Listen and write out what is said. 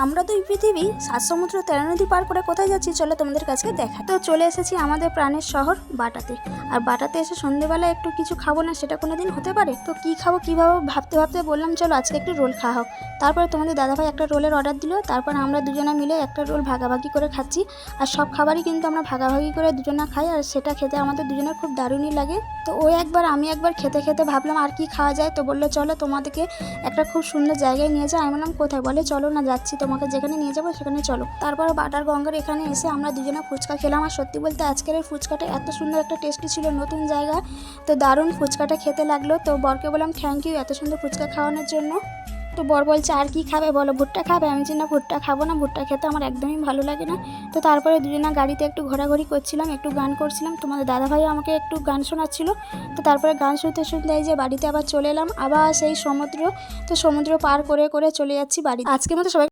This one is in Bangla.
আমরা দুই পৃথিবী 7 সমুদ্র 13 নদী পার করে কোথায় যাচ্ছি চলো তোমাদের কাছে দেখা। তো চলে এসেছি আমাদের প্রাণের শহর বাটাতে। আর বাটাতে এসে সন্ধ্যেবেলা একটু কিছু খাবো না সেটা কোনোদিন হতে পারে? তো কি খাবো কীভাবে ভাবতে ভাবতে বললাম চলো আজকে একটু রোল খাওয়া হোক। তারপরে তোমাদের দাদাভাই একটা রোলের অর্ডার দিল, তারপর আমরা দুজনে মিলে একটা রোল ভাগাভাগি করে খাচ্ছি। আর সব খাবারই কিন্তু আমরা ভাগাভাগি করে দুজনে খাই, আর সেটা খেতে আমাদের দুজনের খুব দারুণই লাগে। তো ও একবার আমি একবার খেতে খেতে ভাবলাম আর কি খাওয়া যায়, তো বললো চলো তোমাদেরকে একটা খুব সুন্দর জায়গায় নিয়ে যাও। আমি বললাম কোথায়? বলে চলো না যাচ্ছি, তোমাকে যেখানে নিয়ে যাবো সেখানে চলো। তারপর বাটার গঙ্গার এখানে এসে আমরা দুজনে ফুচকা খেলাম। আর সত্যি বলতে আজকের এই ফুচকাটা এত সুন্দর একটা টেস্টি ছিল, নতুন জায়গা, তো দারুণ ফুচকাটা খেতে লাগলো। তো বরকে বললাম থ্যাংক ইউ এত সুন্দর ফুচকা খাওয়ানোর জন্য। তো বর বলছে আর কি খাবে বলো? ভুট্টা খাবে? আমি যে না ভুট্টা খাবো না, ভুট্টা খেতে আমার একদমই ভালো লাগে না। তো তারপরে দুজনা গাড়িতে একটু ঘোরাঘুরি করছিলাম, একটু গান করছিলাম, তোমাদের দাদাভাই আমাকে একটু গান শোনাচ্ছিল। তো তারপরে গান শুনতে শুনতে এই যে বাড়িতে আবার চলে এলাম, আবার সেই সমুদ্র। তো সমুদ্র পার করে করে চলে যাচ্ছি বাড়ি। আজকের মতো সবাই